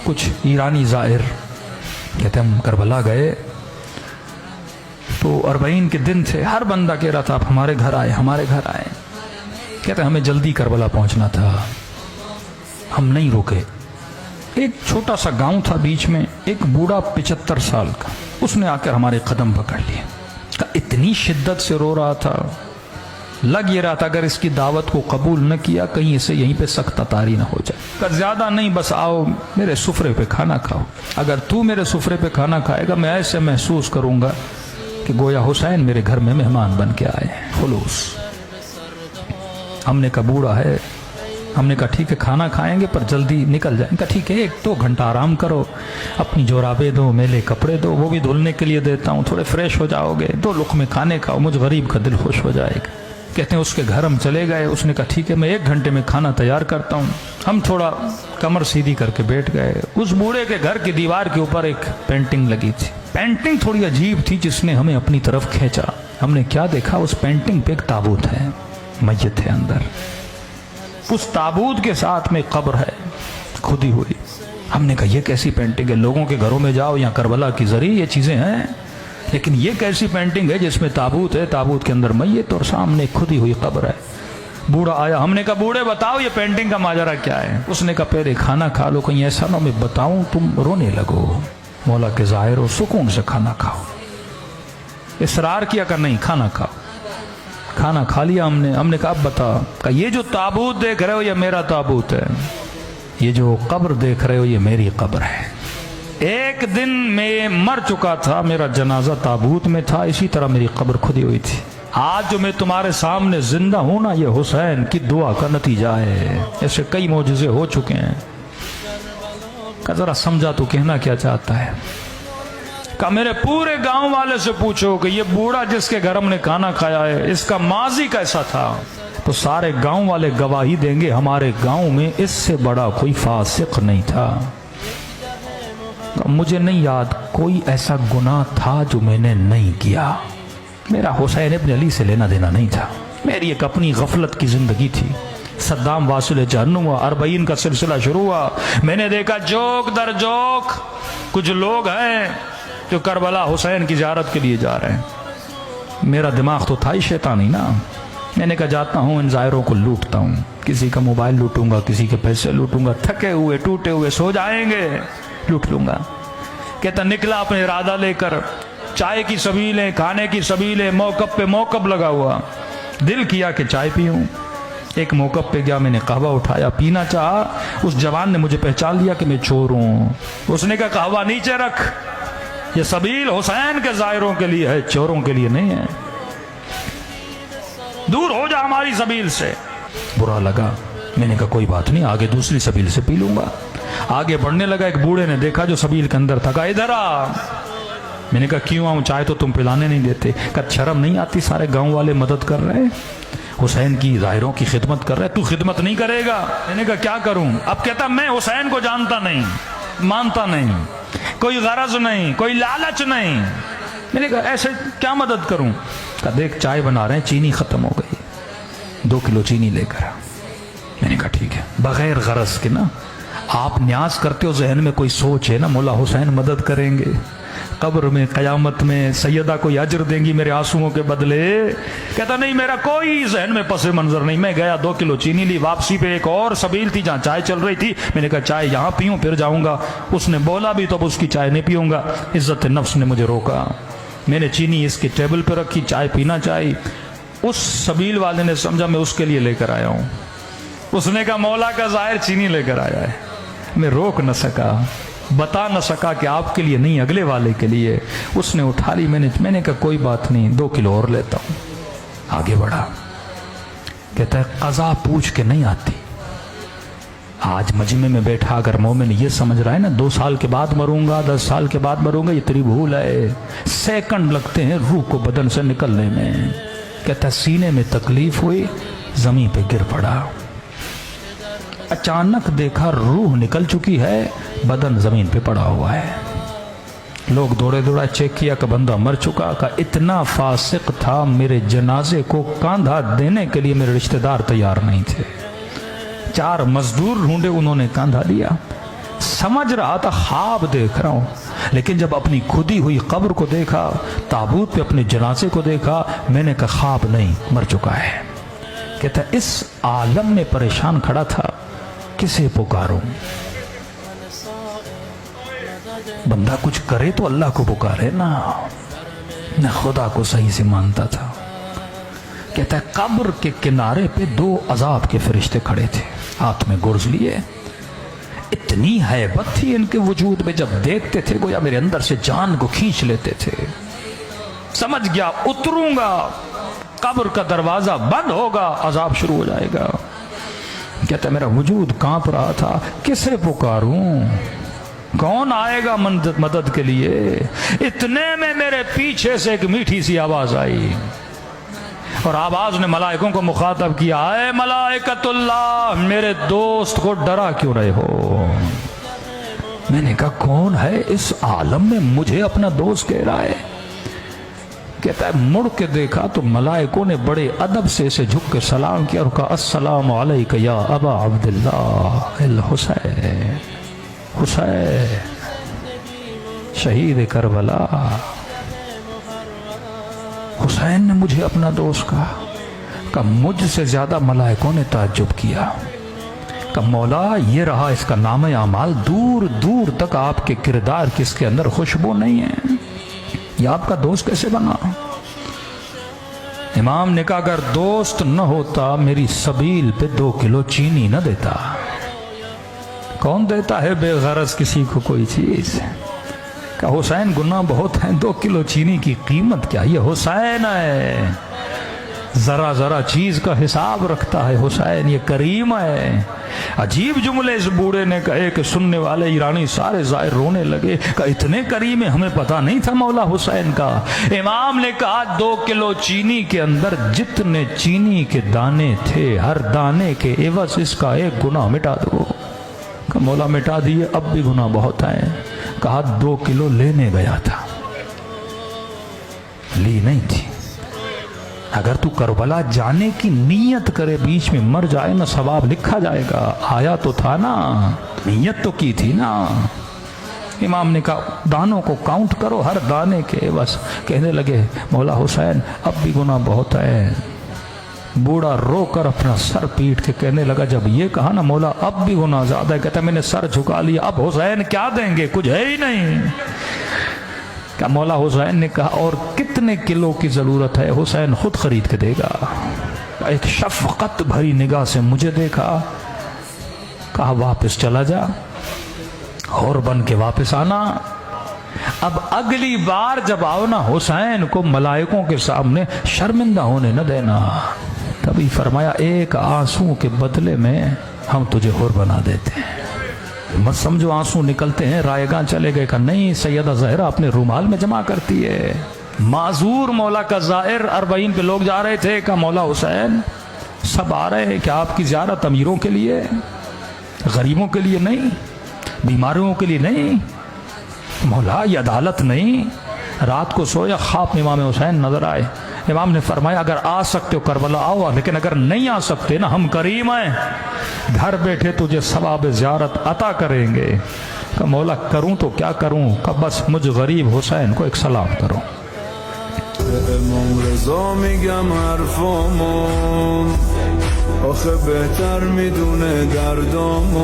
कुछ ईरानी ज़ाहिर कहते हम करबला गए तो 40 के दिन थे, हर बंदा कह रहा था आप हमारे घर आए, हमारे घर आए। कहते हमें जल्दी करबला पहुंचना था, हम नहीं रुके। एक छोटा सा गांव था बीच में, एक बूढ़ा 75 साल का, उसने आकर हमारे कदम पकड़ लिए। इतनी शिद्दत से रो रहा था, लग ये रहा था अगर इसकी दावत को कबूल न किया कहीं इसे यहीं पे सख्त तारी ना हो जाए। ज्यादा नहीं, बस आओ मेरे सुफरे पे खाना खाओ, अगर तू मेरे सुफरे पे खाना खाएगा मैं ऐसे महसूस करूंगा कि गोया हुसैन मेरे घर में मेहमान बन के आए हैं। खुलूस। हमने कहा बूढ़ा है, हमने कहा ठीक है खाना खाएंगे पर जल्दी निकल जाएंगे। कहा ठीक है 1-2 घंटा आराम करो, अपनी जोराबे दो, मेले कपड़े दो, वो भी धुलने के लिए देता हूँ, थोड़े फ्रेश हो जाओगे, 2 लुक़मे खाने खाओ, मुझ गरीब का दिल खुश हो जाएगा। कहते हैं उसके घर हम चले गए, उसने कहा ठीक है मैं 1 घंटे में खाना तैयार करता हूँ। हम थोड़ा कमर सीधी करके बैठ गए। उस बूढ़े के घर की दीवार के ऊपर एक पेंटिंग लगी थी। पेंटिंग थोड़ी अजीब थी जिसने हमें अपनी तरफ खींचा। हमने क्या देखा, उस पेंटिंग पे एक ताबूत है, मस्जिद है अंदर, उस ताबूत के साथ में कब्र है खुदी हुई। हमने कहा ये कैसी पेंटिंग है, लोगों के घरों में जाओ या करबला की जरिए ये चीजें हैं, लेकिन ये कैसी पेंटिंग है जिसमें ताबूत है, ताबूत के अंदर मैयत और सामने खुदी हुई कब्र है। बूढ़ा आया, हमने कहा बूढ़े बताओ ये पेंटिंग का माजरा क्या है। उसने कहा पहले खाना खा लो, कहीं ऐसा ना मैं बताऊं तुम रोने लगो। मौला के ज़ाहिर हो, सुकून से खाना खाओ। इसरार किया कर नहीं, खाना खाओ। खाना खा लिया हमने कहा अब बता। कहा ये जो ताबूत देख रहे हो ये मेरा ताबूत है, ये जो कब्र देख रहे हो ये मेरी कब्र है। एक दिन मैं मर चुका था, मेरा जनाजा ताबूत में था, इसी तरह मेरी कब्र खुदी हुई थी। आज जो मैं तुम्हारे सामने जिंदा हूं ना, ये हुसैन की दुआ का नतीजा है। ऐसे कई मौजूज़े हो चुके हैं। कहा जरा समझा तू कहना क्या चाहता है। कहा मेरे पूरे गांव वाले से पूछो कि ये बूढ़ा जिसके घर हमने खाना खाया है इसका माजी कैसा था, तो सारे गांव वाले गवाही देंगे हमारे गांव में इससे बड़ा कोई फासिक नहीं था। मुझे नहीं याद कोई ऐसा गुनाह था जो मैंने नहीं किया। मेरा हुसैन इब्न अली से लेना देना नहीं था, मेरी एक अपनी गफलत की जिंदगी थी। सद्दाम वासिल जहन्नुम हुआ, 40 का सिलसिला शुरू हुआ। मैंने देखा जोक दर जोक कुछ लोग हैं जो करबला हुसैन की ज़ियारत के लिए जा रहे हैं। मेरा दिमाग तो था ही शैतानी ना। मैंने कहा जाता हूँ इन ज़ायरों को लूटता हूँ, किसी का मोबाइल लूटूंगा, किसी के पैसे लूटूंगा, थके हुए टूटे हुए सो जाएंगे, लूट लूंगा। कहता निकला अपने इरादा लेकर, चाय की सबीलें, खाने की सबीलें, मौकब पे मौकब लगा हुआ। दिल किया कि चाय पीऊं, एक मौकब पे गया, मैंने कहवा उठाया, पीना चाहा। उस जवान ने मुझे पहचान लिया कि मैं चोर हूं। उसने कहा कहवा नीचे रख, ये सबील हुसैन के ज़ायरों के लिए है, चोरों के लिए नहीं है, दूर हो जा हमारी सबील से। बुरा लगा, मैंने कहा कोई बात नहीं, आगे दूसरी सबील से पी लूंगा। आगे बढ़ने लगा, एक बूढ़े ने देखा जो सबील के अंदर था, कहा इधर आ। मैंने कहा क्यों आऊं, चाय तो तुम पिलाने नहीं देते। कहा शर्म नहीं आती, सारे गांव वाले मदद कर रहे हैं, हुसैन की ज़ाहिरों की खिदमत कर रहे हैं, तू खिदमत नहीं करेगा। मैंने कहा क्या करूं। अब कहता मैं हुसैन को जानता नहीं, मानता नहीं, कोई गरज नहीं, कोई लालच नहीं। मैंने कहा ऐसे क्या मदद करूं। कहा देख चाय बना रहे हैं, चीनी खत्म हो गई, 2 किलो चीनी लेकर आ। मैंने कहा ठीक है, बगैर गरज के ना, आप न्याज करते हो, जहन में कोई सोच है ना मौला हुसैन मदद करेंगे, कब्र में कयामत में सैयदा को अजर देंगी मेरे आंसुओं के बदले। कहता नहीं मेरा कोई जहन में पसे मंजर नहीं। मैं गया 2 किलो चीनी ली, वापसी पे एक और सबील थी जहाँ चाय चल रही थी। मैंने कहा चाय यहाँ पीऊँ फिर जाऊँगा। उसने बोला भी तो अब उसकी चाय नहीं पीऊँगा। इज्जत नफ्स ने मुझे रोका। मैंने चीनी इसके टेबल पर रखी, चाय पीना चाहिए। उस सबील वाले ने समझा मैं उसके लिए लेकर आया हूँ। उसने कहा मौला का ज़ाहिर चीनी लेकर आया है। मैं रोक न सका, बता न सका कि आपके लिए नहीं अगले वाले के लिए। उसने उठा ली, मैंने कहा कोई बात नहीं, 2 किलो और लेता हूँ। आगे बढ़ा, कहता है कज़ा पूछ के नहीं आती। आज मजमे में बैठा अगर मोमिन ये समझ रहा है ना 2 साल के बाद मरूंगा, 10 साल के बाद मरूंगा, ये तेरी भूल है। सेकंड लगते हैं रूह को बदन से निकलने में। कहता है सीने में तकलीफ हुई, जमीन पे गिर पड़ा, अचानक देखा रूह निकल चुकी है, बदन जमीन पे पड़ा हुआ है। लोग दौड़े दौड़ा चेक किया कि बंदा मर चुका। का इतना फासिक था, मेरे जनाजे को कांधा देने के लिए मेरे रिश्तेदार तैयार नहीं थे। 4 मजदूर ढूंढे, उन्होंने कांधा दिया। سمجھ رہا تھا خواب دیکھ رہا ہوں، لیکن جب اپنی کھدی ہوئی قبر کو دیکھا، تابوت پہ اپنے جنازے کو دیکھا، میں نے کہا خواب نہیں، مر چکا ہے۔ کہتا ہے اس عالم میں پریشان کھڑا تھا، کسے پکاروں؟ بندہ کچھ کرے تو اللہ کو پکارے نا، میں خدا کو صحیح سے مانتا تھا۔ کہتا ہے قبر کے کنارے پہ 2 عذاب کے فرشتے کھڑے تھے، ہاتھ میں گرز لیے، اتنی ہیبت تھی ان کے وجود میں، جب دیکھتے تھے گویا میرے اندر سے جان کو کھینچ لیتے تھے۔ سمجھ گیا اتروں گا، قبر کا دروازہ بند ہوگا، عذاب شروع ہو جائے گا۔ کہتا ہے میرا وجود کانپ رہا تھا، کسے پکاروں؟ کون آئے گا مدد کے لیے؟ اتنے میں میرے پیچھے سے ایک میٹھی سی آواز آئی، اور آواز نے ملائکوں کو مخاطب کیا، اے ملائکۃ اللہ، میرے دوست کو ڈرا کیوں رہے ہو؟ میں نے کہا کون ہے اس عالم میں مجھے اپنا دوست کہہ رہا ہے؟ کہتا ہے مڑ کے دیکھا تو ملائکوں نے بڑے ادب سے اسے جھک کے سلام کیا اور کہا السلام علیک یا ابا عبداللہ الحسین، حسین شہید کربلا۔ حسین نے مجھے اپنا دوست کہا۔ کہ مجھ سے زیادہ ملائکوں نے تعجب کیا کہ مولا یہ رہا اس کا نام اعمال، دور دور تک آپ کے کردار کی اس کے اندر خوشبو نہیں ہے، یہ آپ کا دوست کیسے بنا؟ امام نے کہا اگر دوست نہ ہوتا میری سبیل پہ 2 کلو چینی نہ دیتا۔ کون دیتا ہے بے غرض کسی کو کوئی چیز؟ کہ حسین گناہ بہت ہیں، 2 کلو چینی کی قیمت کیا؟ یہ حسین ہے، ذرا ذرا چیز کا حساب رکھتا ہے حسین، یہ کریم ہے۔ عجیب جملے اس بوڑھے نے کہے کہ سننے والے ایرانی سارے زائر رونے لگے کہ اتنے کریم ہے، ہمیں پتہ نہیں تھا مولا حسین کا۔ امام نے کہا 2 کلو چینی کے اندر جتنے چینی کے دانے تھے، ہر دانے کے عوض اس کا 1 گناہ مٹا دو۔ کہ مولا مٹا دیے، اب بھی گناہ بہت ہیں۔ کہا 2 کلو لینے گیا تھا، لی نہیں تھی۔ اگر تو کربلا جانے کی نیت کرے بیچ میں مر جائے نا، ثواب لکھا جائے گا۔ آیا تو تھا نا، نیت تو کی تھی نا۔ امام نے کہا دانوں کو کاؤنٹ کرو، ہر دانے کے بس۔ کہنے لگے مولا حسین اب بھی گناہ بہت ہے۔ بوڑھا رو کر اپنا سر پیٹ کے کہنے لگا جب یہ کہا نا مولا اب بھی گناہ زیادہ ہے، کہتا میں نے سر جھکا لیا، اب حسین کیا دیں گے؟ کچھ ہے ہی نہیں۔ کہ مولا حسین نے کہا اور کتنے کلو کی ضرورت ہے؟ حسین خود خرید کے دے گا۔ ایک شفقت بھری نگاہ سے مجھے دیکھا، کہا واپس چلا جا اور بن کے واپس آنا۔ اب اگلی بار جب آؤ نا حسین کو ملائکوں کے سامنے شرمندہ ہونے نہ دینا۔ تبھی فرمایا 1 آنسو کے بدلے میں ہم تجھے حر بنا دیتے ہیں۔ مت سمجھو آنسو نکلتے ہیں رائے گاں چلے گئے، کہ نہیں، سیدہ زہرا اپنے رومال میں جمع کرتی ہے۔ معذور مولا کا زائر 40 پہ لوگ جا رہے تھے، کہ مولا حسین سب آ رہے ہیں کہ آپ کی زیارت امیروں کے لیے، غریبوں کے لیے نہیں، بیماروں کے لیے نہیں۔ مولا یہ عدالت نہیں۔ رات کو سویا، خواب میں امام حسین نظر آئے۔ امام نے فرمایا اگر آ سکتے ہو کربلا آؤ، لیکن اگر نہیں آ سکتے نا، ہم کریم ہیں، گھر بیٹھے تجھے ثواب زیارت عطا کریں گے۔ کہ مولا کروں تو کیا کروں؟ کہ بس مجھ غریب حسین کو ایک سلام کرو۔ امام رضا میگم حرفامو آخه بهتر میدونه دردامو